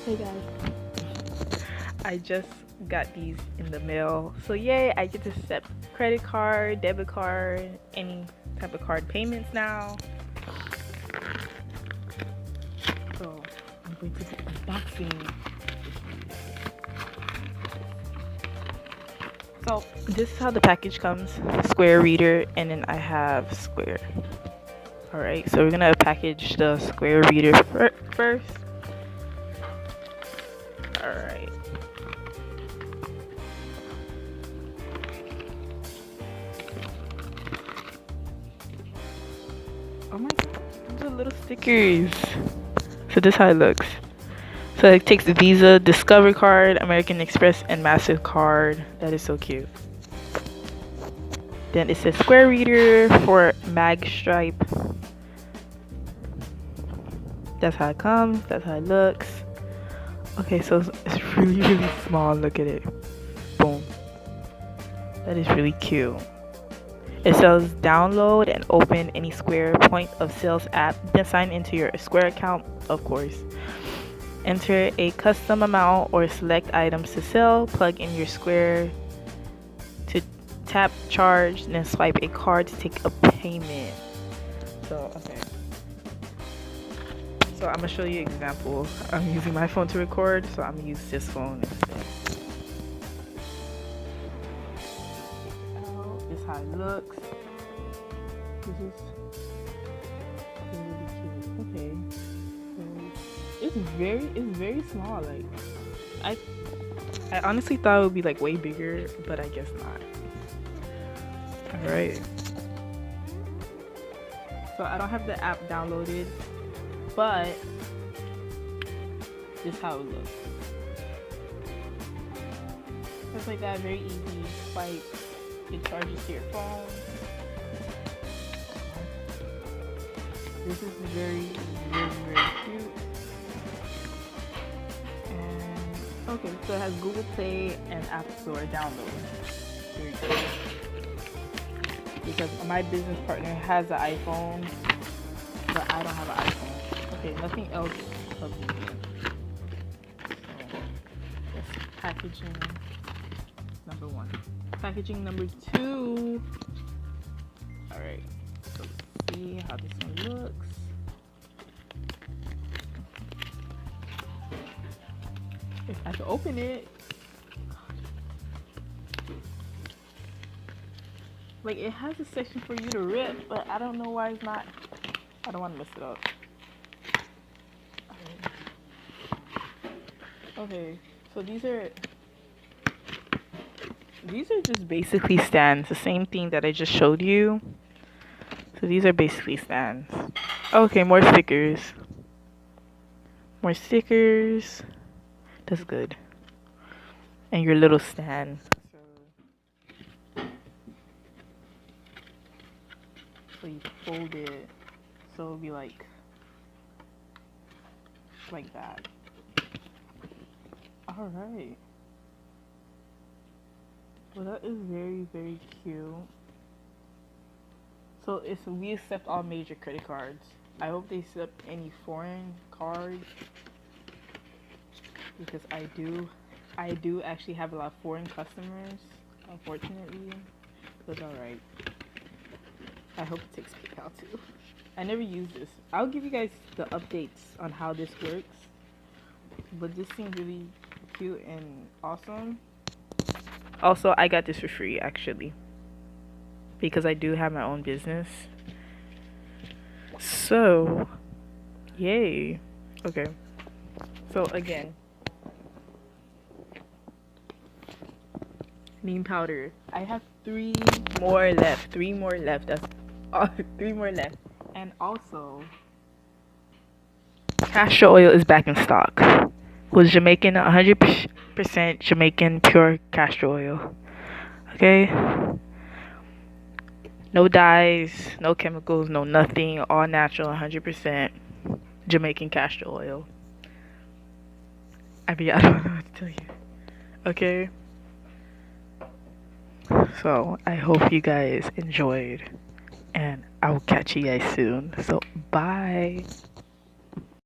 Hey guys, I just got these in the mail. So yay, I get to accept credit card, debit card, any type of card payments now. So I'm going to do unboxing. So this is how the package comes. Square reader, and then I have square. Alright, so we're gonna package the square reader first. Alright. Oh my god, those are little stickers. So this is how it looks. So it takes the Visa, Discover card, American Express, and MasterCard. That is so cute. Then it says Square Reader for mag stripe. That's how it comes. That's how it looks. Okay, so it's really, really small. Look at it. Boom. That is really cute. It says download and open any Square point of sales app. Then sign into your Square account, of course. Enter a custom amount or select items to sell. Plug in your Square to tap charge, then swipe a card to take a payment. So okay. So I'm gonna show you an example. I'm using my phone to record, so I'm gonna use this phone instead. This is how it looks. This is really cute. Okay. It's very small. Like I honestly thought it would be like way bigger, but I guess not. Alright. So I don't have the app downloaded, but this is how it looks. Just like that, very easy. Swipe. It charges to your phone. This is very cute. Okay, so it has Google Play and App Store download. Very good. Because my business partner has an iPhone, but I don't have an iPhone. Okay, nothing else of me. So that's packaging number 1. Packaging number 2. Alright, so let's see how this one looks. If I can open it, like it has a section for you to rip, but I don't know why it's not. I don't want to mess it up. Okay, so these are just basically stands. The same thing that I just showed you. So these are basically stands. Okay, more stickers. More stickers. That's good. And your little stand. So you fold it. So it'll be like that. Alright. Well, that is very cute. So we accept all major credit cards. I hope they accept any foreign cards, because I do actually have a lot of foreign customers, unfortunately. But alright. I hope it takes PayPal too. I never use this. I'll give you guys the updates on how this works. But this seems really cute and awesome. Also, I got this for free actually, because I do have my own business. So, yay. Okay. So again, neem powder. I have 3 more left. 3 more left. That's 3 more left. And also, castor oil is back in stock. With Jamaican, 100% Jamaican pure castor oil. Okay? No dyes, no chemicals, no nothing. All natural, 100% Jamaican castor oil. I mean, I don't know what to tell you. Okay? So, I hope you guys enjoyed. And I will catch you guys soon. So, bye.